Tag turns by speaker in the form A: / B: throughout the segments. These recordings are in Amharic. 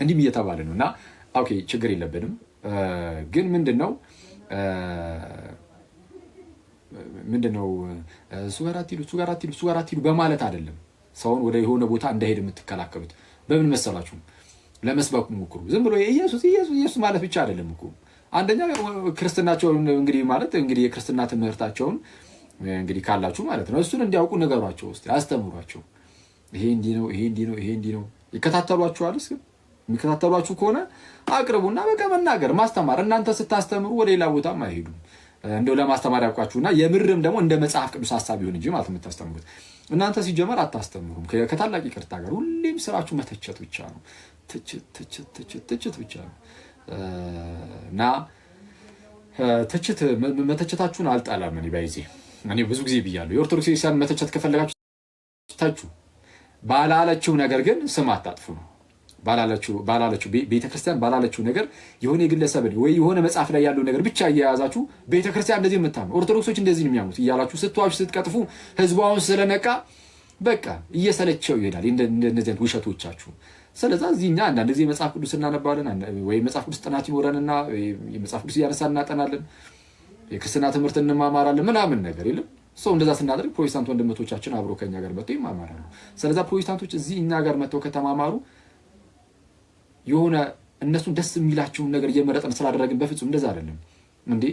A: እንዲህም እየተባለ ነው። እና ኦኬ ችግር የለብንም። ግን ምንድነው እሱ ጋር አትሂዱ በማለት አይደለም ሰውን ወደ የሆነ ቦታ እንዳይሄድ የምትከላከሉት። በምን መሰላችሁ? ለመስበክ ሞክሩ። ዝም ብሎ ኢየሱስ ማለት ብቻ አይደለም እኮ። አንደኛ ክርስትናቸውን እንግዲህ የክርስትና ትምህርታቸውን እንግዲህ ካላችሁ ማለት ነው እሱን እንዲያውቁ ነገሯቸው፣ ውስጥ አስተምሯቸው። ይሄ እንዲህ ነው ይከታተሏችኋል። እስኪ የሚከታተሏችሁ ከሆነ አቅርቡና በቃ መናገር ማስተማር። እናንተ ስታስተምሩ ወደ ሌላ ቦታም አይሄዱም። እንደው ለማስተማር ያውቋችሁና የምርም ደግሞ እንደ መጽሐፍ ቅዱስ ሐሳብ ይሁን እንጂ ማለት የምታስተምሩት እናንተ ሲጀመር አታስተምሩም። ከታላቅ ይቅርታ ጋር ሁሌም ስራችሁ መተቸት ብቻ ነው። ትችት ብቻ ነው። እና መተቸታችሁን አልጣላም። እኔ ብዙ ጊዜ ብያለሁ። የኦርቶዶክስ ክርስቲያን መተቸት ከፈለጋችሁ ተቹ። ባላለችው ነገር ግን ስም አታጥፉ ነው። ባላለችው ቤተክርስቲያን ባላለችው ነገር የሆነ የግለሰብን ወይ የሆነ መጽሐፍ ላይ ያለው ነገር ብቻ እየያዛችሁ ቤተክርስቲያን እንደዚህ የምታምኑ ኦርቶዶክሶች እንደዚህ ነው የሚያምኑት እያላችሁ ስትዋሹ ስትቀጥፉ ህዝቡ አሁን ስለነቃ በቃ እየሰለቸው ይሄዳል እንደነዚህ ውሸቶቻችሁ። ስለዚህ እዚህኛ አንዳንድ ጊዜ መጽሐፍ ቅዱስ እናነባለን ወይ መጽሐፍ ቅዱስ ጥናት ይኖረንና የመጽሐፍ ቅዱስ እያነሳን እናጠናለን፣ የክርስትና ትምህርት እንማማራለን ምናምን ነገር የለም። ሰው እንደዛ ስናደርግ ፕሮቴስታንት ወንድሞቻችን አብሮ ከኛ ጋር መጥተው ይማማራሉ። ስለዚህ ፕሮቴስታንቶች እዚህ እኛ ጋር መጥተው ከተማማሩ የሆነ እነሱን ደስ የሚላቸውን ነገር እየመረጠን ስላደረግን በፍጹም እንደዛ አይደለም እንዴ።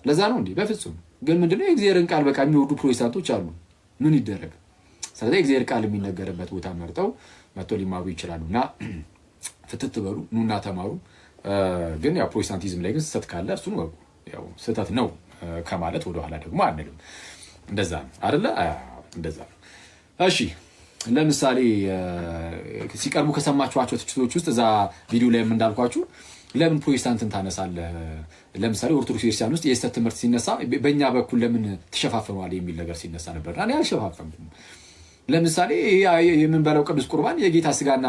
A: ለዛ ነው እንዴ በፍጹም። ግን ምንድነው የእግዚአብሔርን ቃል በቃ የሚወዱ ፕሮቴስታንቶች አሉ። ምን ይደረግ? ስለዚህ የእግዚአብሔር ቃል የሚነገርበት ቦታ መርጠው መጥተው ሊማሩ ይችላሉና ፍትት በሉ ኑና ተማሩ። ግን ያው ፕሮቴስታንቲዝም ላይ ግን ስህተት ካለ እሱን ወቁ። ያው ስህተት ነው ከማለት ወደኋላ ደግሞ አንልም። እንደዛ ነው አይደለ? እንደዛ ነው። እሺ ለምሳሌ ሲቀርቡ ከሰማችኋቸው ትችቶች ውስጥ እዛ ቪዲዮ ላይ እንዳልኳችሁ ለምን ፕሮቴስታንትን ታነሳለህ? ለምሳሌ ኦርቶዶክስ ክርስቲያን ውስጥ የስተት ትምህርት ሲነሳ በእኛ በኩል ለምን ትሸፋፈኗል የሚል ነገር ሲነሳ ነበር። እኔ አልሸፋፈንኩም። ለምሳሌ የምንበላው ቅዱስ ቁርባን የጌታ ስጋና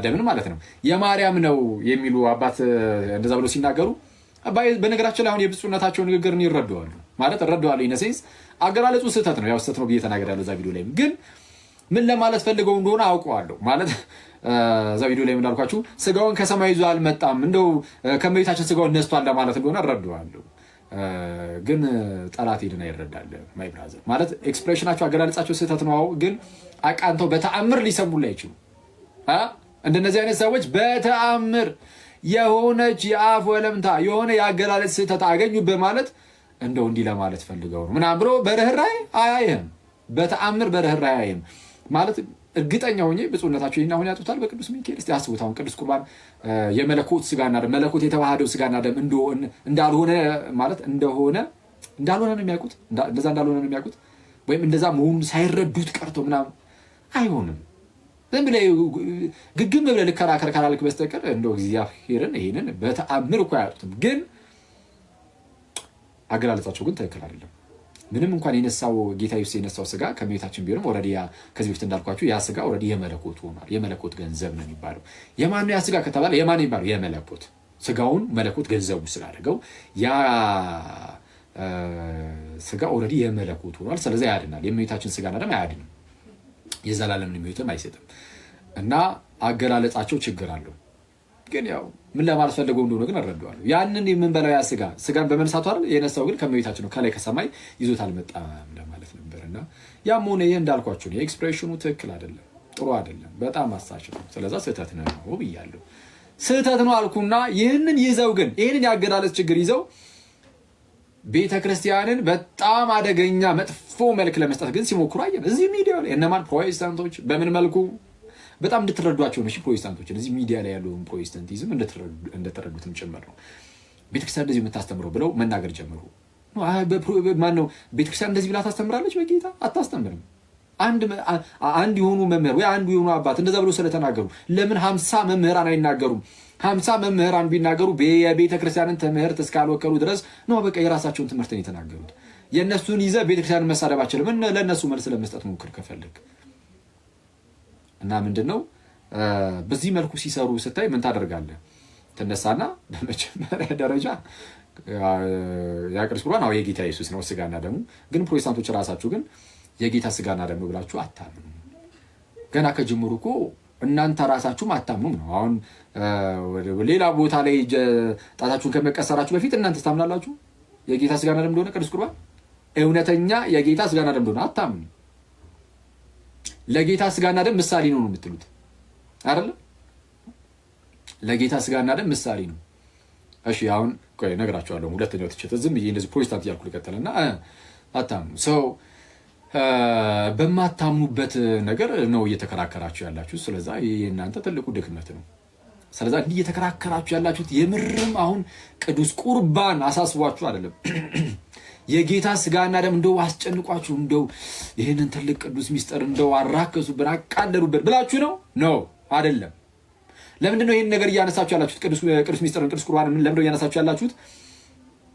A: ደምን ማለት ነው የማርያም ነው የሚሉ አባት እንደዛ ብሎ ሲናገሩ በነገራችን ላይ አሁን የብፁዕነታቸው ንግግር ይረዳዋሉ ማለት እረዳዋለሁ። ኢነሴንስ አገላለጹ ስህተት ነው። ያው ስህተት ነው ብዬ ተናግሬያለሁ እዛ ቪዲዮ ላይ። ግን ምን ለማለት ፈልገው እንደሆነ አውቀዋለሁ። ማለት እዛ ቪዲዮ ላይ እንዳልኳችሁ ስጋውን ከሰማይ ይዞ አልመጣም እንደው ከመቤታችን ስጋውን ነስቷል ለማለት እንደሆነ እረዳዋለሁ። ግን ጠላት ሄድና ይረዳል። ማይ ብራዘር ማለት ኤክስፕሬሽናቸው አገላለጻቸው ስህተት ነው። ግን አቃንተው በተአምር ሊሰሙላ አይችሉም። እንደነዚህ አይነት ሰዎች በተአምር የሆነች የአፍ ወለምታ የሆነ የአገላለጽ ስህተት አገኙ በማለት እንደው እንዲህ ለማለት ፈልገው ነው ምናምን ብሎ በርህራሄ አያይህም። በተአምር በርህራሄ አያይህም ማለት እርግጠኛ ሆኜ ብፁዕነታቸው ይህን አሁን ያጡታል በቅዱስ ሚካኤል። እስቲ አስቡት። አሁን ቅዱስ ቁርባን የመለኮት ስጋና ደም መለኮት የተዋሃደው ስጋና ደም እንዳልሆነ ማለት እንዳልሆነ ነው የሚያውቁት። እንደዛ እንዳልሆነ ነው የሚያውቁት። ወይም እንደዛ መሆኑን ሳይረዱት ቀርቶ ምናምን አይሆንም። ዝም ብለህ ግግም ብለህ ልከራከር ካላልክ በስተቀር እንደው እግዚአብሔርን ይሄንን በተአምር እኮ አያጡትም። ግን አገላለጻቸው ግን ትክክል አይደለም። ምንም እንኳን የነሳው ጌታ ኢየሱስ የነሳው ስጋ ከመቤታችን ቢሆንም ኦልሬዲ ከዚህ በፊት እንዳልኳችሁ ያ ስጋ ኦልሬዲ የመለኮት ሆኗል። የመለኮት ገንዘብ ነው የሚባለው። የማን ነው ያ ስጋ ከተባለ የማን ነው የሚባለው? የመለኮት ስጋውን መለኮት ገንዘቡ ስላደረገው ያ ስጋ ኦልሬዲ የመለኮት ሆኗል። ስለዚህ ያድናል። የመቤታችን ስጋና ደም አያድንም፣ የዘላለምን ሕይወትም አይሰጥም። እና አገላለጻቸው ችግር አለው። ግን ያው ምን ለማለት ፈልገው እንደሆነ ግን እረዳዋለሁ። ያንን የምንበላው ያ ስጋን በመነሳቱ አይደል የነሳው፣ ግን ከመቤታችን ነው፣ ከላይ ከሰማይ ይዞት አልመጣም ለማለት ነበር። እና ያም ሆነ ይሄ እንዳልኳችሁ ነው። ኤክስፕሬሽኑ ትክክል አይደለም፣ ጥሩ አይደለም፣ በጣም አሳች ነው። ስለዛ ስህተት ነው ብያለሁ። ስህተት ነው አልኩና ይህንን የአገላለጽ ችግር ይዘው ቤተክርስቲያንን በጣም አደገኛ መጥፎ መልክ ለመስጠት ግን ሲሞክሩ አየን። እዚህ ሚዲያ ላይ እነማን ፕሮቴስታንቶች በምን መልኩ በጣም እንድትረዷቸው ነው። ፕሮቴስታንቶችን እዚህ ሚዲያ ላይ ያለውን ፕሮቴስታንቲዝም እንደተረዱትም ጭምር ነው። ቤተክርስቲያን እንደዚህ የምታስተምረው ብለው መናገር ጀምሩ። ማነው ቤተክርስቲያን እንደዚህ ብላ ታስተምራለች? በጌታ አታስተምርም። አንድ የሆኑ መምህር ወይ አንዱ የሆኑ አባት እንደዛ ብለው ስለተናገሩ ለምን 50 መምህራን አይናገሩም? 50 መምህራን ቢናገሩ የቤተክርስቲያንን ትምህርት እስካልወከሉ ድረስ ነው በቃ የራሳቸውን ትምህርት ነው የተናገሩት። የእነሱን ይዘህ ቤተክርስቲያንን መሳደብ አችልም። ለእነሱ መልስ ለመስጠት ሞክር ከፈለግ። እና ምንድነው በዚህ መልኩ ሲሰሩ ስታይ ምን ታደርጋለህ? ትነሳና በመጀመሪያ ደረጃ ያቅርስ ቁርባን የጌታ ኢየሱስ ነው ስጋና ደሙ። ግን ፕሮቴስታንቶች ራሳችሁ ግን የጌታ ስጋና ደሙ ብላችሁ አታምኑ። ገና ከጅምሩ እኮ እናንተ ራሳችሁም አታምኑም ነው። አሁን ሌላ ቦታ ላይ ጣታችሁን ከመቀሰራችሁ በፊት እናንተ ታምናላችሁ የጌታ ስጋና ደም እንደሆነ ቅዱስ ቁርባን እውነተኛ የጌታ ስጋና ደም እንደሆነ አታምኑ። ለጌታ ስጋና ደም ምሳሌ ነው የምትሉት አይደል? ለጌታ ስጋና ደም ምሳሌ ነው። እሺ አሁን ቆይ እነግራችኋለሁ። ሁለተኛው ትችት ዝም ብዬ እንደዚህ ፕሮቴስታንት እያልኩ ልቀጥልና አታምኑ ሰው በማታምኑበት ነገር ነው እየተከራከራችሁ ያላችሁ። ስለዛ የእናንተ ትልቁ ድክመት ነው። ስለዛ እንዲህ እየተከራከራችሁ ያላችሁት የምርም አሁን ቅዱስ ቁርባን አሳስቧችሁ አይደለም። የጌታ ስጋና ደም እንደው አስጨንቋችሁ እንደው ይህንን ትልቅ ቅዱስ ሚስጥር እንደው አራከሱበት አቃለሉበት ብላችሁ ነው አይደለም። ለምንድን ነው ይህን ነገር እያነሳችሁ ያላችሁት? ቅዱስ ሚስጥርን ቅዱስ ቁርባን ለምንድነው እያነሳችሁ ያላችሁት?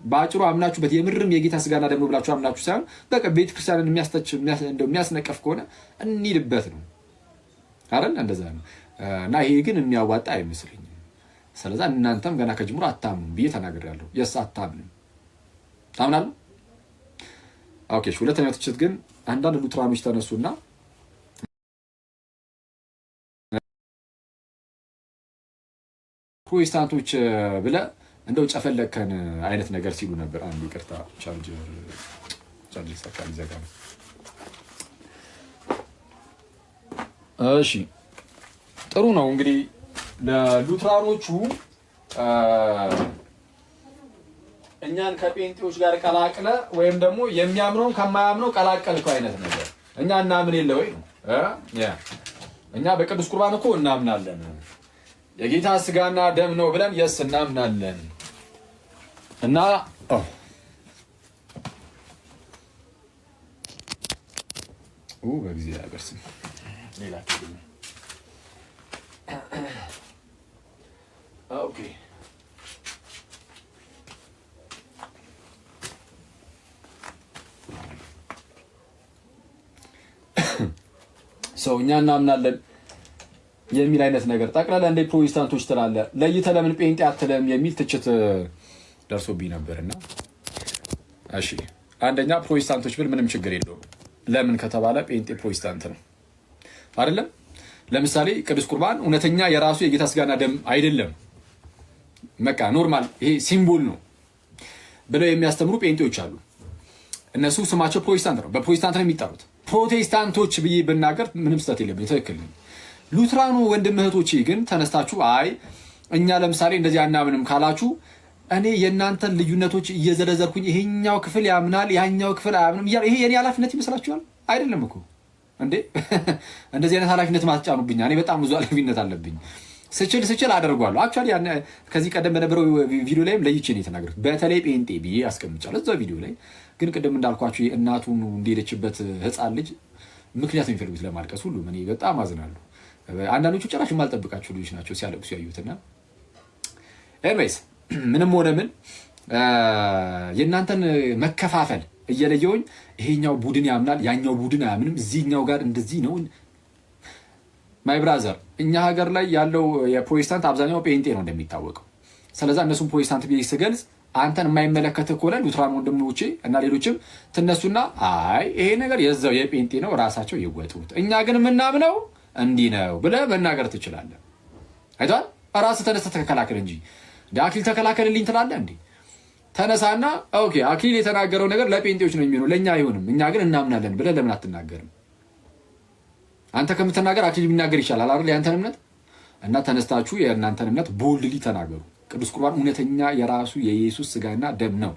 A: በአጭሩ አምናችሁበት የምርም የጌታ ስጋና ደም ነው ብላችሁ አምናችሁ ሳይሆን በቃ ቤተክርስቲያንን የሚያስነቀፍ ከሆነ እንሂድበት ነው አይደል? እንደዛ ነው። እና ይሄ ግን የሚያዋጣ አይመስለኝም። ስለዛ እናንተም ገና ከጅምሩ አታምኑም ብዬ ተናግሬያለሁ። የስ አታምንም። ታምናለህ? ኦኬ። ሁለተኛው ትችት ግን አንዳንድ ሉትራኖች ተነሱና ፕሮቴስታንቶች ብለህ እንደው ጨፈለከን አይነት ነገር ሲሉ ነበር። አንድ ይቅርታ ቻርጅ ሰካል ዘጋ ነው። እሺ ጥሩ ነው። እንግዲህ ለሉትራኖቹ እኛን ከጴንጤዎች ጋር ቀላቅለ ወይም ደግሞ የሚያምነውን ከማያምነው ቀላቀልከው አይነት ነገር እኛ እናምን የለ ወይ ነው። እኛ በቅዱስ ቁርባን እኮ እናምናለን። የጌታ ስጋና ደም ነው ብለን የስ እናምናለን። እና በእግዚአብሔር ስም ሌላ ኦኬ ሰው እኛ እናምናለን የሚል አይነት ነገር ጠቅላላ እንደ ፕሮቴስታንቶች ትላለ ለይተ ለምን ጴንጤ አትለም የሚል ትችት ደርሶብኝ ነበርና፣ እሺ አንደኛ ፕሮቴስታንቶች ብል ምንም ችግር የለውም። ለምን ከተባለ ጴንጤ ፕሮቴስታንት ነው አይደለም። ለምሳሌ ቅዱስ ቁርባን እውነተኛ የራሱ የጌታ ስጋና ደም አይደለም፣ በቃ ኖርማል ይሄ ሲምቦል ነው ብለው የሚያስተምሩ ጴንጤዎች አሉ። እነሱ ስማቸው ፕሮቴስታንት ነው፣ በፕሮቴስታንት ነው የሚጠሩት። ፕሮቴስታንቶች ብዬ ብናገር ምንም ስህተት የለብኝ፣ ትክክል ነው። ሉትራኑ ወንድም እህቶቼ ግን ተነስታችሁ አይ እኛ ለምሳሌ እንደዚህ አናምንም ካላችሁ እኔ የእናንተን ልዩነቶች እየዘረዘርኩኝ ይሄኛው ክፍል ያምናል ያኛው ክፍል አያምንም ይሄ የኔ ኃላፊነት ይመስላችኋል? አይደለም እኮ እንዴ! እንደዚህ አይነት ኃላፊነት ማትጫኑብኝ። እኔ በጣም ብዙ ኃላፊነት አለብኝ። ስችል አደርጓለሁ። አክቹዋሊ ከዚህ ቀደም በነበረው ቪዲዮ ላይም ለይቼ ነው የተናገርኩት። በተለይ ጴንጤ ብዬ አስቀምጫለሁ እዛው ቪዲዮ ላይ። ግን ቅድም እንዳልኳችሁ እናቱን እንደሄደችበት ህፃን ልጅ ምክንያት የሚፈልጉት ለማልቀስ ሁሉ እኔ በጣም አዝናለሁ። አንዳንዶቹ ጭራሽ የማልጠብቃቸው ልጆች ናቸው ሲያለቅሱ ያዩትና። ኤኒዌይስ ምንም ሆነ ምን የእናንተን መከፋፈል እየለየውኝ ይሄኛው ቡድን ያምናል ያኛው ቡድን አያምንም፣ እዚህኛው ጋር እንደዚህ ነው። ማይ ብራዘር እኛ ሀገር ላይ ያለው የፕሮቴስታንት አብዛኛው ጴንጤ ነው እንደሚታወቀው። ስለዛ እነሱም ፕሮቴስታንት ብዬ ስገልጽ አንተን የማይመለከት ከሆነ ሉትራን ወንድሞቼ እና ሌሎችም ትነሱና አይ ይሄ ነገር የዛው የጴንጤ ነው ራሳቸው ይወጡት፣ እኛ ግን የምናምነው እንዲህ ነው ብለህ መናገር ትችላለህ። አይቷል ራስህ ተነስተህ ተከላከል እንጂ አክሊል ተከላከልልኝ ትላለህ እንዴ? ተነሳና ኦኬ አክሊል የተናገረው ነገር ለጴንጤዎች ነው የሚሆነው ለእኛ አይሆንም፣ እኛ ግን እናምናለን ብለህ ለምን አትናገርም? አንተ ከምትናገር አክሊል ቢናገር ይሻላል አይደል? ያንተን እምነት እና ተነስታችሁ የእናንተን እምነት ቦልድሊ ተናገሩ። ቅዱስ ቁርባን እውነተኛ የራሱ የኢየሱስ ስጋና ደም ነው።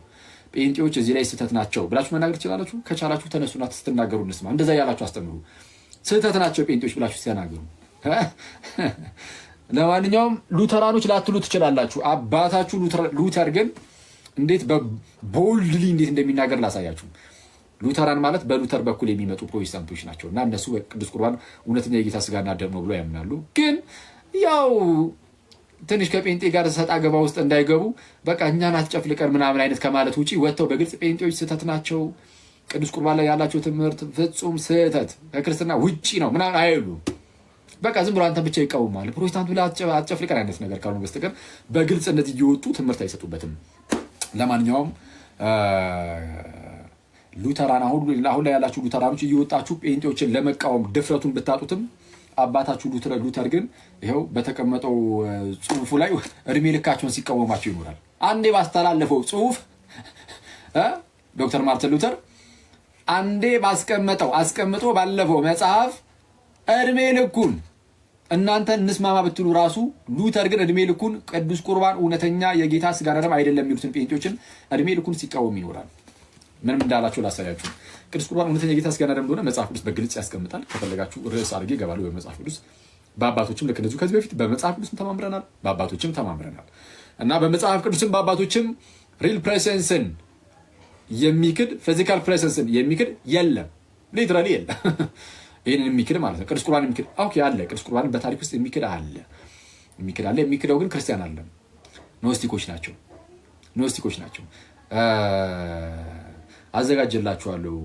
A: ጴንጤዎች እዚህ ላይ ስህተት ናቸው ብላችሁ መናገር ትችላላችሁ። ከቻላችሁ ተነሱና ስትናገሩ እንስማ። እንደዛ ያላችሁ አስተምሩ። ስህተት ናቸው ጴንጤዎች ብላችሁ ተናገሩ። ለማንኛውም ሉተራኖች ላትሉ ትችላላችሁ። አባታችሁ ሉተር ግን እንዴት በቦልድሊ እንዴት እንደሚናገር ላሳያችሁ። ሉተራን ማለት በሉተር በኩል የሚመጡ ፕሮቴስታንቶች ናቸው እና እነሱ ቅዱስ ቁርባን እውነተኛ የጌታ ስጋና ደም ነው ብሎ ያምናሉ። ግን ያው ትንሽ ከጴንጤ ጋር ሰጣ ገባ ውስጥ እንዳይገቡ በቃ እኛን አትጨፍልቀን ምናምን አይነት ከማለት ውጪ ወጥተው በግልጽ ጴንጤዎች ስህተት ናቸው፣ ቅዱስ ቁርባን ላይ ያላቸው ትምህርት ፍጹም ስህተት ከክርስትና ውጪ ነው ምናምን አይሉ። በቃ ዝም ብሎ አንተን ብቻ ይቃወማል። ፕሮቴስታንቱ ላይ አትጨፍልቀን አይነት ነገር ካልሆነ በስተቀር በግልጽ እነዚህ እየወጡ ትምህርት አይሰጡበትም። ለማንኛውም ሉተራን አሁን ላይ ያላችሁ ሉተራኖች እየወጣችሁ ጴንጤዎችን ለመቃወም ድፍረቱን ብታጡትም አባታችሁ ሉተር ግን ይኸው በተቀመጠው ጽሁፉ ላይ እድሜ ልካቸውን ሲቃወማቸው ይኖራል። አንዴ ባስተላለፈው ጽሁፍ ዶክተር ማርቲን ሉተር አንዴ አስቀምጦ ባለፈው መጽሐፍ እድሜ ልኩን እናንተ እንስማማ ብትሉ ራሱ ሉተር ግን እድሜ ልኩን ቅዱስ ቁርባን እውነተኛ የጌታ ስጋና ደም አይደለም የሚሉትን ጴንጤዎችን እድሜ ልኩን ሲቃወም ይኖራል። ምንም እንዳላችሁ ላሳያችሁ። ቅዱስ ቁርባን እውነተኛ የጌታ ስጋና ደም እንደሆነ መጽሐፍ ቅዱስ በግልጽ ያስቀምጣል። ከፈለጋችሁ ርዕስ አድርጌ እገባለሁ በመጽሐፍ ቅዱስ። በአባቶችም ልክ እንደዚሁ ከዚህ በፊት በመጽሐፍ ቅዱስም ተማምረናል፣ በአባቶችም ተማምረናል እና በመጽሐፍ ቅዱስም በአባቶችም ሪል ፕሬሰንስን የሚክድ ፊዚካል ፕሬሰንስን የሚክድ የለም፣ ሊትራሊ የለም። ይህንን የሚክድ ማለት ነው። ቅዱስ ቁርባን የሚክድ ኦኬ አለ። ቅዱስ ቁርባን በታሪክ ውስጥ የሚክድ አለ። የሚክደው ግን ክርስቲያን አለ፣ ኖስቲኮች ናቸው። አዘጋጀላችኋለሁ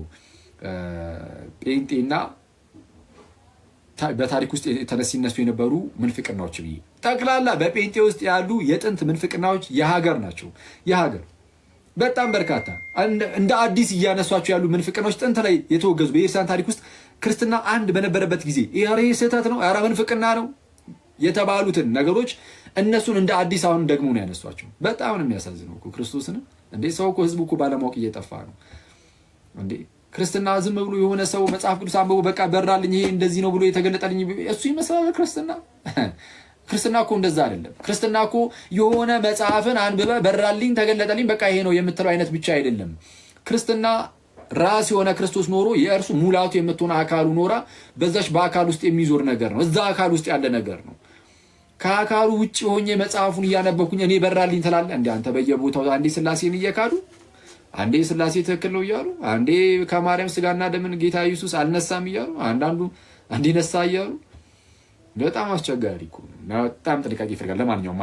A: ጴንጤና በታሪክ ውስጥ ሲነሱ የነበሩ ምንፍቅናዎች ብዬ ጠቅላላ በጴንጤ ውስጥ ያሉ የጥንት ምንፍቅናዎች የሀገር ናቸው። የሀገር በጣም በርካታ እንደ አዲስ እያነሷቸው ያሉ ምንፍቅናዎች ጥንት ላይ የተወገዙ በኤርትራን ታሪክ ውስጥ ክርስትና አንድ በነበረበት ጊዜ ኧረ ስህተት ነው፣ ኧረ ምንፍቅና ነው የተባሉትን ነገሮች እነሱን እንደ አዲስ አሁን ደግሞ ነው ያነሷቸው። በጣም ነው የሚያሳዝነው እኮ ክርስቶስን እንዴ! ሰው እኮ ህዝቡ እኮ ባለማወቅ እየጠፋ ነው እንዴ! ክርስትና ዝም ብሎ የሆነ ሰው መጽሐፍ ቅዱስ አንብቦ በቃ በራልኝ ይሄ እንደዚህ ነው ብሎ የተገለጠልኝ እሱ ይመስላል ክርስትና? ክርስትና እኮ እንደዛ አይደለም። ክርስትና እኮ የሆነ መጽሐፍን አንብበ በራልኝ ተገለጠልኝ በቃ ይሄ ነው የምትለው አይነት ብቻ አይደለም። ክርስትና ራስ የሆነ ክርስቶስ ኖሮ የእርሱ ሙላቱ የምትሆነ አካሉ ኖራ በዛች በአካል ውስጥ የሚዞር ነገር ነው። እዛ አካል ውስጥ ያለ ነገር ነው። ከአካሉ ውጭ ሆኜ መጽሐፉን እያነበኩኝ እኔ በራልኝ ትላለህ እንዴ? አንተ በየቦታው አንዴ ስላሴን እየካዱ አንዴ ስላሴ ትክክል ነው እያሉ አንዴ ከማርያም ስጋና ደምን ጌታ ኢየሱስ አልነሳም እያሉ አንዴ ነሳ እያሉ በጣም አስቸጋሪ እኮ ነው። በጣም ጥንቃቄ ይፈልጋል። ለማንኛውም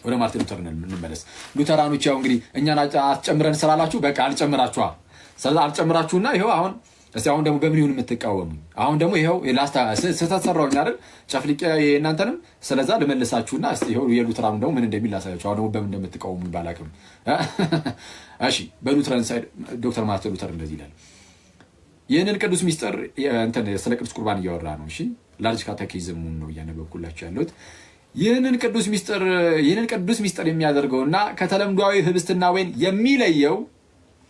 A: ወደ ማርቲን ሉተር እንመለስ። ሉተራኖች ያው እንግዲህ እኛን አትጨምረን ስላላችሁ በቃ አልጨምራችሁና ይኸው አሁን ደግሞ በምን ይሁን የምትቃወሙ? አሁን ደግሞ ይኸው ስህተት ሰራሁኝ አይደል? ጨፍልቄ የእናንተንም ስለዛ ልመልሳችሁና ይኸው የሉተራኑ ደግሞ ምን እንደሚል ላሳያችሁ። አሁን ደግሞ በምን እንደምትቃወሙ ባላቅም እሺ። በሉተራን ሳይድ ዶክተር ማርቲን ሉተር እንደዚህ ይላል። ይህንን ቅዱስ ሚስጥር ስለ ቅዱስ ቁርባን እያወራ ነው። እሺ ላርጅ ካቴኪዝሙን ነው እያነበብኩላችሁ ያለሁት። ይህንን ቅዱስ ሚስጥር የሚያደርገውና ከተለምዷዊ ህብስትና ወይን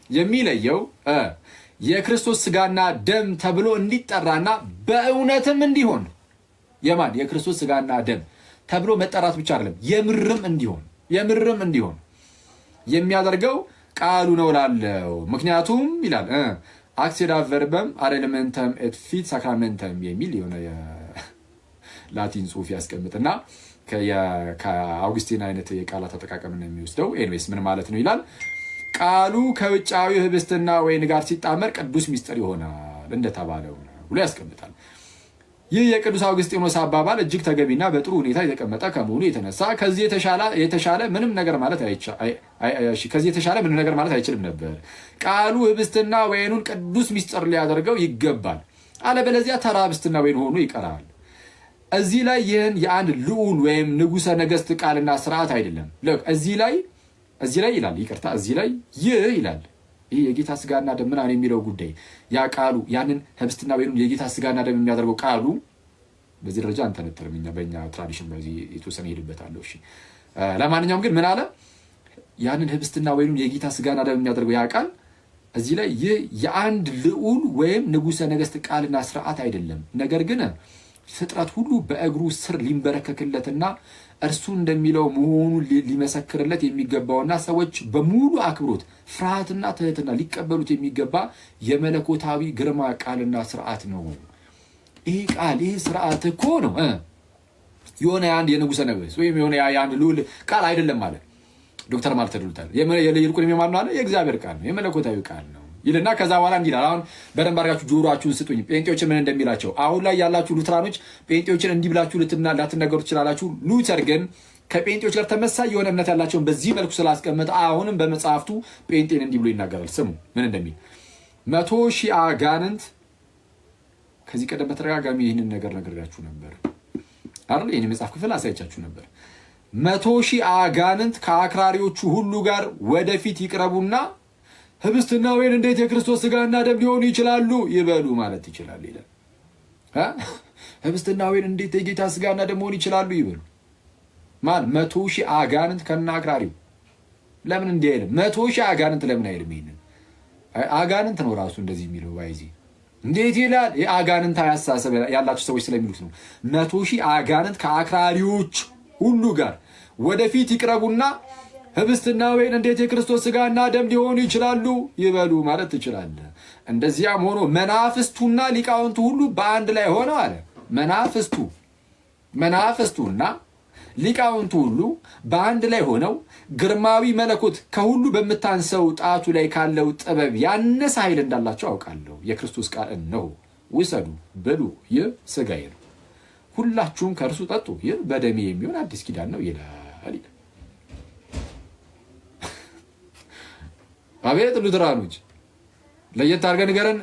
A: የሚለየው የክርስቶስ ስጋና ደም ተብሎ እንዲጠራና በእውነትም እንዲሆን የክርስቶስ ስጋና ደም ተብሎ መጠራት ብቻ አይደለም የምርም እንዲሆን የሚያደርገው ቃሉ ነው ላለው። ምክንያቱም ይላል አክሲዳ ቨርበም አሬለመንተም ኤት ፊት ሳክራመንተም የሚል የሆነ የላቲን ጽሑፍ ያስቀምጥና ከአውግስቲን አይነት የቃላት አጠቃቀምን የሚወስደው ኤንዌስ ምን ማለት ነው ይላል። ቃሉ ከውጫዊ ህብስትና ወይን ጋር ሲጣመር ቅዱስ ሚስጥር ይሆናል እንደተባለው ብሎ ያስቀምጣል። ይህ የቅዱስ አውግስጢኖስ አባባል እጅግ ተገቢና በጥሩ ሁኔታ የተቀመጠ ከመሆኑ የተነሳ ከዚህ የተሻለ ምንም ነገር ማለት አይችልም ነበር። ቃሉ ህብስትና ወይኑን ቅዱስ ሚስጥር ሊያደርገው ይገባል፣ አለበለዚያ ተራ ህብስትና ወይን ሆኖ ይቀራል። እዚህ ላይ ይህን የአንድ ልዑል ወይም ንጉሠ ነገሥት ቃልና ስርዓት አይደለም። እዚህ ላይ ይላል እዚህ ላይ ይህ ይላል ይህ የጌታ ስጋና ደም ምናምን የሚለው ጉዳይ ያ ቃሉ ያንን ህብስትና ወይኑን የጌታ ስጋና ደም የሚያደርገው ቃሉ በዚህ ደረጃ አንተነተርም። በእኛ ትራዲሽን በዚህ የተወሰነ ሄድበታለሁ። እሺ ለማንኛውም ግን ምን አለ? ያንን ህብስትና ወይኑን የጌታ ስጋና ደም የሚያደርገው ያ ቃል እዚህ ላይ ይህ የአንድ ልዑል ወይም ንጉሠ ነገሥት ቃልና ስርዓት አይደለም፣ ነገር ግን ፍጥረት ሁሉ በእግሩ ስር ሊንበረከክለትና እርሱ እንደሚለው መሆኑን ሊመሰክርለት የሚገባውና ሰዎች በሙሉ አክብሮት ፍርሃትና ትህትና ሊቀበሉት የሚገባ የመለኮታዊ ግርማ ቃልና ስርዓት ነው። ይህ ስርዓት እኮ ነው የሆነ የአንድ የንጉሠ ነገሥት ወይም የሆነ የአንድ ልዑል ቃል አይደለም ማለት ዶክተር ማርቲን ሉተር ይልቁን የሚማር ነው የእግዚአብሔር ቃል ነው፣ የመለኮታዊ ቃል ነው ይልና ከዛ በኋላ እንዲህ ይላል። አሁን በደንብ አድርጋችሁ ጆሮአችሁን ስጡኝ። ጴንጤዎችን ምን እንደሚላቸው አሁን ላይ ያላችሁ ሉትራኖች ጴንጤዎችን እንዲህ ብላችሁ ላትነገሩ ትችላላችሁ። ሉተር ግን ከጴንጤዎች ጋር ተመሳይ የሆነ እምነት ያላቸውን በዚህ መልኩ ስላስቀመጠ አሁንም በመጽሐፍቱ ጴንጤን እንዲህ ብሎ ይናገራል። ስሙ ምን እንደሚል 100,000 አጋንንት ከዚህ ቀደም በተደጋጋሚ ይህንን ነገር ነግሬያችሁ ነበር አይደል? ይህን የመጽሐፍ ክፍል አሳይቻችሁ ነበር። 100,000 አጋንንት ከአክራሪዎቹ ሁሉ ጋር ወደፊት ይቅረቡና ህብስትና ወይን እንዴት የክርስቶስ ስጋና ደም ሊሆኑ ይችላሉ ይበሉ ማለት ይችላል ይላል። ህብስትና ወይን እንዴት የጌታ ስጋና ደም መሆን ይችላሉ ይበሉ። ማን 100,000 አጋንንት ከና አክራሪው ለምን እንዲህ አይልም? 100,000 አጋንንት ለምን አይልም? ይሄንን አጋንንት ነው ራሱ እንደዚህ የሚለው ባይዚ እንዴት ይላል? የአጋንንት አስተሳሰብ ያላቸው ሰዎች ስለሚሉት ነው። 100,000 አጋንንት ከአክራሪዎች ሁሉ ጋር ወደፊት ይቅረቡና ህብስትና ወይን እንዴት የክርስቶስ ስጋና ደም ሊሆኑ ይችላሉ ይበሉ ማለት ትችላለህ። እንደዚያም ሆኖ መናፍስቱና ሊቃውንቱ ሁሉ በአንድ ላይ ሆነው አለ። መናፍስቱና ሊቃውንቱ ሁሉ በአንድ ላይ ሆነው ግርማዊ መለኮት ከሁሉ በምታንሰው ጣቱ ላይ ካለው ጥበብ ያነሰ ኃይል እንዳላቸው አውቃለሁ። የክርስቶስ ቃል እነሆ ውሰዱ ብሉ፣ ይህ ስጋዬ ነው፣ ሁላችሁም ከእርሱ ጠጡ፣ ይህ በደሜ የሚሆን አዲስ ኪዳን ነው ይላል። አቤት ሉትራኖች ለየት አድርገህ ንገረን።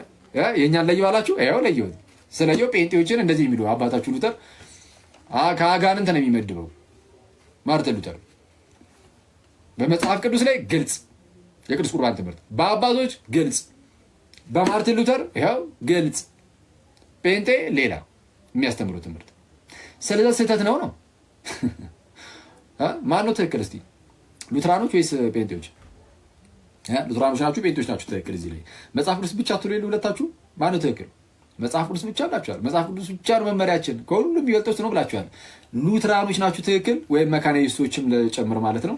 A: የእኛን ለየው አላችሁ። ያው ለየው ስለየው ጴንጤዎችን እንደዚህ የሚሉ አባታችሁ ሉተር ከአጋንንት ነው የሚመድበው። ማርቲን ሉተር በመጽሐፍ ቅዱስ ላይ ግልጽ የቅዱስ ቁርባን ትምህርት፣ በአባቶች ግልጽ፣ በማርቲን ሉተር ይኸው ግልጽ። ጴንጤ ሌላ የሚያስተምረው ትምህርት ስለዛ ስህተት ነው። ማን ነው ትክክል? እስቲ ሉትራኖች ወይስ ጴንጤዎች? ሉትራኖች ናችሁ ጴንጤዎች ናችሁ? ትክክል። እዚህ ላይ መጽሐፍ ቅዱስ ብቻ ትሉ ሁለታችሁ ማን ነው ትክክል? መጽሐፍ ቅዱስ ብቻ ብላችኋል። መጽሐፍ ቅዱስ ብቻ ነው መመሪያችን፣ ከሁሉም የሚበልጠው ነው ብላችኋል። ሉትራኖች ናችሁ ትክክል፣ ወይም መካናይስቶችም ልጨምር ማለት ነው፣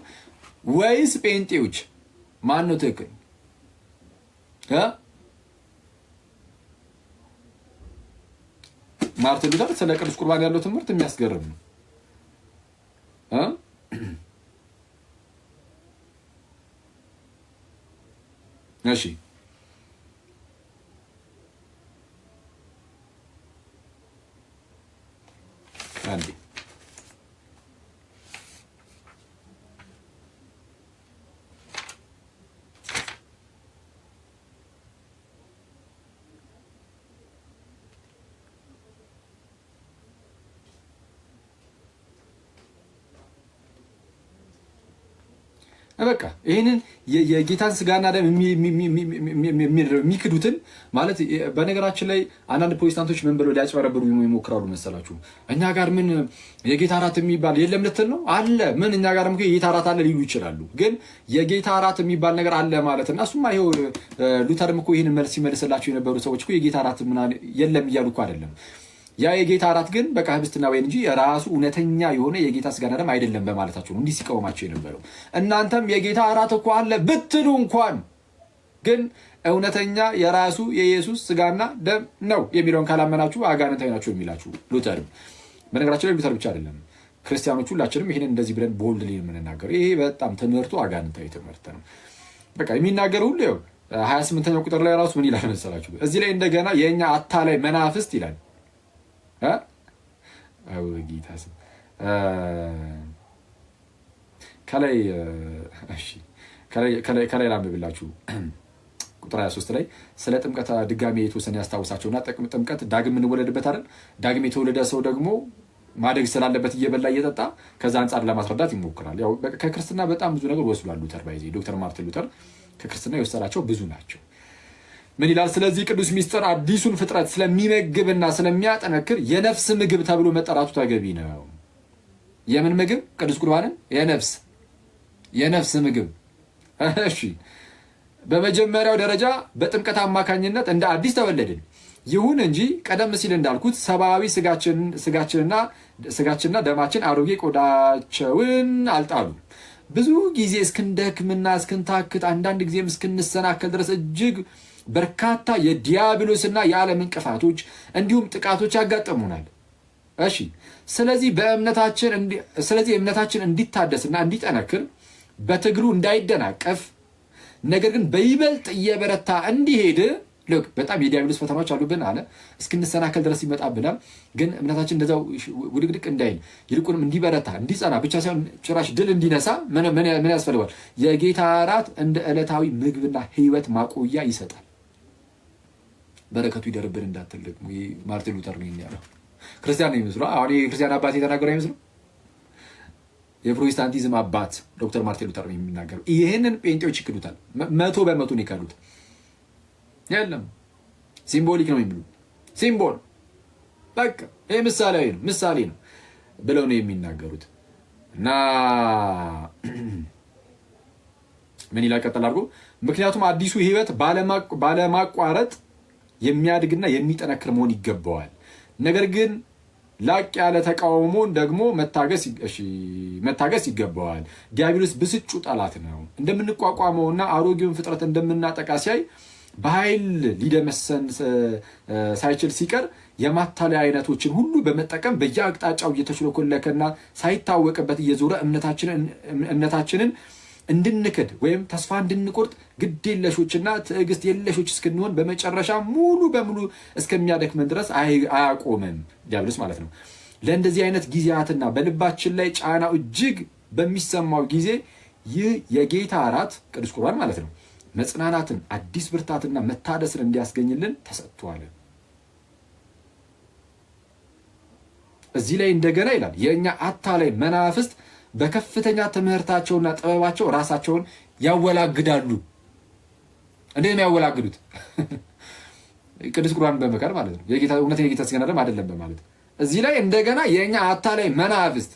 A: ወይስ ጴንጤዎች? ማን ነው ትክክል? ማርቲን ሉተር ስለ ቅዱስ ቁርባን ያለው ትምህርት የሚያስገርም ነው። እሺ አንዴ በቃ ይህንን የጌታን ስጋና ደም የሚክዱትን ማለት በነገራችን ላይ አንዳንድ ፕሮቴስታንቶች ምን ብለው ሊያጭበረብሩ ይሞክራሉ መሰላችሁ? እኛ ጋር ምን የጌታ እራት የሚባል የለም ልትል ነው? አለ። ምን እኛ ጋርም የጌታ እራት አለ ሊሉ ይችላሉ። ግን የጌታ እራት የሚባል ነገር አለ ማለት እና እሱማ ይኸው ሉተርም እኮ ይህን መልስ ሲመልስላቸው የነበሩ ሰዎች እኮ የጌታ እራት የለም እያሉ እኮ አይደለም። ያ የጌታ እራት ግን በቃ ህብስትና ወይን እንጂ የራሱ እውነተኛ የሆነ የጌታ ስጋና ደም አይደለም በማለታቸው ነው እንዲህ ሲቃወማቸው የነበረው። እናንተም የጌታ እራት እኮ አለ ብትሉ እንኳን ግን እውነተኛ የራሱ የኢየሱስ ስጋና ደም ነው የሚለውን ካላመናችሁ አጋንንታዊ ናቸው የሚላችሁ ሉተርም። በነገራችን ላይ ሉተር ብቻ አይደለም፣ ክርስቲያኖች ሁላችንም ይህንን እንደዚህ ብለን ቦልድ ላይ የምንናገረው። ይሄ በጣም ትምህርቱ አጋንንታዊ ትምህርት ነው። በቃ የሚናገር ሁሉ ይኸው 28ኛው ቁጥር ላይ ራሱ ምን ይላል መሰላችሁ? እዚህ ላይ እንደገና የእኛ አታላይ መናፍስት ይላል። ጌታ ስም ከላይ ላንብብላችሁ። ቁጥር 23 ላይ ስለ ጥምቀት ድጋሜ የተወሰነ ያስታውሳቸውና ጥምቀት ዳግም የምንወለድበት አይደል? ዳግም የተወለደ ሰው ደግሞ ማደግ ስላለበት እየበላ እየጠጣ ከዛ አንጻር ለማስረዳት ይሞክራል። ያው ከክርስትና በጣም ብዙ ነገር ወስዷል ሉተር። ባይዜ ዶክተር ማርቲን ሉተር ከክርስትና የወሰዳቸው ብዙ ናቸው። ምን ይላል? ስለዚህ ቅዱስ ሚስጥር አዲሱን ፍጥረት ስለሚመግብና ስለሚያጠነክር የነፍስ ምግብ ተብሎ መጠራቱ ተገቢ ነው። የምን ምግብ? ቅዱስ ቁርባንን የነፍስ ምግብ። እሺ፣ በመጀመሪያው ደረጃ በጥምቀት አማካኝነት እንደ አዲስ ተወለድን። ይሁን እንጂ ቀደም ሲል እንዳልኩት ሰብአዊ ስጋችንና ደማችን አሮጌ ቆዳቸውን አልጣሉም። ብዙ ጊዜ እስክንደክምና እስክንታክት አንዳንድ ጊዜም እስክንሰናከል ድረስ እጅግ በርካታ የዲያብሎስና የዓለም እንቅፋቶች እንዲሁም ጥቃቶች ያጋጥሙናል። እሺ፣ ስለዚህ እምነታችን እንዲታደስና እንዲጠነክር በትግሉ እንዳይደናቀፍ ነገር ግን በይበልጥ እየበረታ እንዲሄድ በጣም የዲያብሎስ ፈተናዎች አሉብን አለ። እስክንሰናከል ድረስ ይመጣብናል። ግን እምነታችን እንደዛው ውድቅድቅ እንዳይል ይልቁንም እንዲበረታ እንዲጸና ብቻ ሳይሆን ጭራሽ ድል እንዲነሳ ምን ያስፈልገዋል? የጌታ እራት እንደ ዕለታዊ ምግብና ሕይወት ማቆያ ይሰጣል። በረከቱ ይደርብን እንዳትል ደግሞ ማርቲን ሉተር ነው ያለው። ክርስቲያን ነው የሚመስለው። አሁን የክርስቲያን አባት የተናገረው አይመስለው። የፕሮቴስታንቲዝም አባት ዶክተር ማርቲን ሉተር ነው የሚናገረው። ይህንን ጴንጤዎች ይክዱታል። 100% ነው የካዱት። የለም ሲምቦሊክ ነው የሚሉ ሲምቦል በቃ ይሄ ምሳሌ ነው ብለው ነው የሚናገሩት። እና ምን ይላል ቀጥል አድርጎ፣ ምክንያቱም አዲሱ ህይወት ባለማቋረጥ የሚያድግና የሚጠነክር መሆን ይገባዋል። ነገር ግን ላቅ ያለ ተቃውሞን ደግሞ መታገስ ይገባዋል። ዲያብሎስ ብስጩ ጠላት ነው። እንደምንቋቋመውና አሮጌውን ፍጥረት እንደምናጠቃ ሲያይ በኃይል ሊደመሰን ሳይችል ሲቀር የማታለያ አይነቶችን ሁሉ በመጠቀም በየአቅጣጫው እየተሽለኮለከና ሳይታወቅበት እየዞረ እምነታችንን እንድንክድ ወይም ተስፋ እንድንቆርጥ ግድ የለሾችና ትዕግስት የለሾች እስክንሆን በመጨረሻ ሙሉ በሙሉ እስከሚያደክመን ድረስ አያቆምም፣ ዲያብሎስ ማለት ነው። ለእንደዚህ አይነት ጊዜያትና በልባችን ላይ ጫናው እጅግ በሚሰማው ጊዜ ይህ የጌታ እራት ቅዱስ ቁርባን ማለት ነው መጽናናትን፣ አዲስ ብርታትና መታደስን እንዲያስገኝልን ተሰጥቷል። እዚህ ላይ እንደገና ይላል የእኛ አታላይ መናፍስት በከፍተኛ ትምህርታቸውና ጥበባቸው ራሳቸውን ያወላግዳሉ። እንዴት ነው ያወላግዱት? ቅዱስ ቁርባን በመካድ ማለት ነው። እውነተኛ የጌታ ስጋና ደም አይደለም በማለት እዚህ ላይ እንደገና የእኛ አታላይ መናፍስት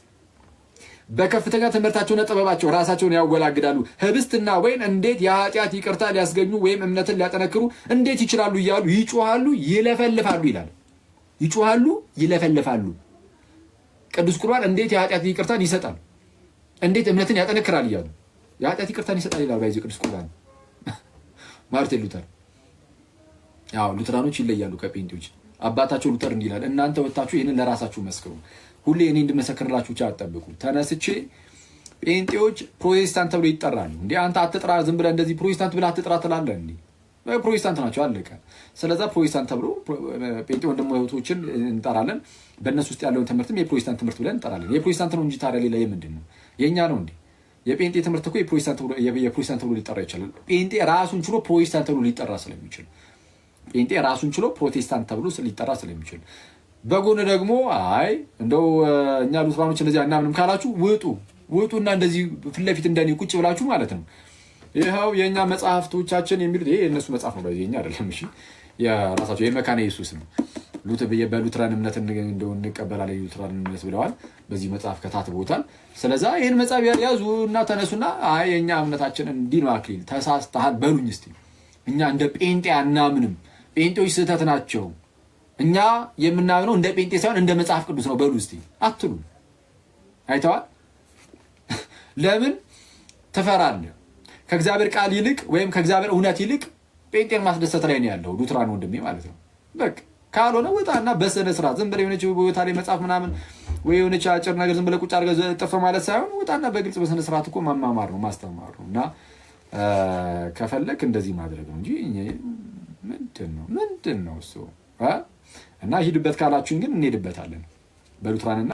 A: በከፍተኛ ትምህርታቸውና ጥበባቸው ራሳቸውን ያወላግዳሉ። ህብስትና ወይን እንዴት የኃጢአት ይቅርታ ሊያስገኙ ወይም እምነትን ሊያጠነክሩ እንዴት ይችላሉ እያሉ ይጮሃሉ፣ ይለፈልፋሉ ይላል። ይጮሃሉ፣ ይለፈልፋሉ። ቅዱስ ቁርባን እንዴት የኃጢአት ይቅርታን ይሰጣል፣ እንዴት እምነትን ያጠነክራል እያሉ የኃጢአት ይቅርታን ይሰጣል ይላል። ባይዚ ቅዱስ ቁርባን ማርቲን ሉተር። ያው ሉተራኖች ይለያሉ ከጴንጤዎች። አባታቸው ሉተር እንዲህ ይላል፣ እናንተ ወጣችሁ ይህንን ለራሳችሁ መስክሩ፣ ሁሌ እኔ እንድመሰክርላችሁ ብቻ አትጠብቁ። ተነስቼ ጴንጤዎች ፕሮቴስታንት ተብሎ ይጠራሉ። እንዴ አንተ አትጥራ፣ ዝም ብለህ እንደዚህ ፕሮቴስታንት ብለህ አትጥራ ትላለህ እንዴ? ፕሮቴስታንት ናቸው አለቀ። ስለዛ ፕሮቴስታንት ተብሎ ጴንጤ ወንድም እህቶችን እንጠራለን። በእነሱ ውስጥ ያለውን ትምህርትም የፕሮቴስታንት ትምህርት ብለን እንጠራለን። የፕሮቴስታንት ነው እንጂ ታዲያ ሌላ የምንድን ነው? የእኛ ነው እንዴ? የጴንጤ ትምህርት እኮ የፕሮቴስታንት ተብሎ ሊጠራ ይችላል። ጴንጤ ራሱን ችሎ ፕሮቴስታንት ተብሎ ሊጠራ ስለሚችል ጴንጤ ራሱን ችሎ ፕሮቴስታንት ተብሎ ሊጠራ ስለሚችል በጎን ደግሞ አይ እንደው እኛ ሉትራኖች እንደዚህ እናምንም ካላችሁ ውጡና እንደዚህ ፊት ለፊት እንደኔ ቁጭ ብላችሁ ማለት ነው። ይኸው የእኛ መጽሐፍቶቻችን የሚሉት ይሄ የእነሱ መጽሐፍ ነው፣ የእኛ አይደለም። እሺ የራሳቸው የመካነ ኢየሱስ ነው። በሉትራን እምነት እንደው እንቀበላለን የሉትራን እምነት ብለዋል። በዚህ መጽሐፍ ከታትቦታል። ስለዛ ይህን መጽሐፍ ያዙና ተነሱና አይ የእኛ እምነታችን እንዲህ ነው አክሊል ተሳስተሃል በሉኝ እስቲ። እኛ እንደ ጴንጤ አናምንም፣ ጴንጤዎች ስህተት ናቸው፣ እኛ የምናምነው እንደ ጴንጤ ሳይሆን እንደ መጽሐፍ ቅዱስ ነው በሉ እስቲ አትሉ። አይተዋል። ለምን ትፈራለህ? ከእግዚአብሔር ቃል ይልቅ ወይም ከእግዚአብሔር እውነት ይልቅ ጴንጤን ማስደሰት ላይ ነው ያለው ሉትራን ወንድሜ ማለት ነው። በቃ ካልሆነ ወጣና በስነ ስርዓት ዝም ብለህ የሆነች ቦታ ላይ መጽሐፍ ምናምን ወይ የሆነች አጭር ነገር ዝም ብለህ ቁጭ አድርገህ ጥፍ ማለት ሳይሆን ወጣና በግልጽ በስነ ስርዓት እኮ ማማማር ነው ማስተማር ነው። እና ከፈለክ እንደዚህ ማድረግ ነው እንጂ ምንድን ነው እሱ እና ሂድበት ካላችሁን ግን እንሄድበታለን በሉትራንና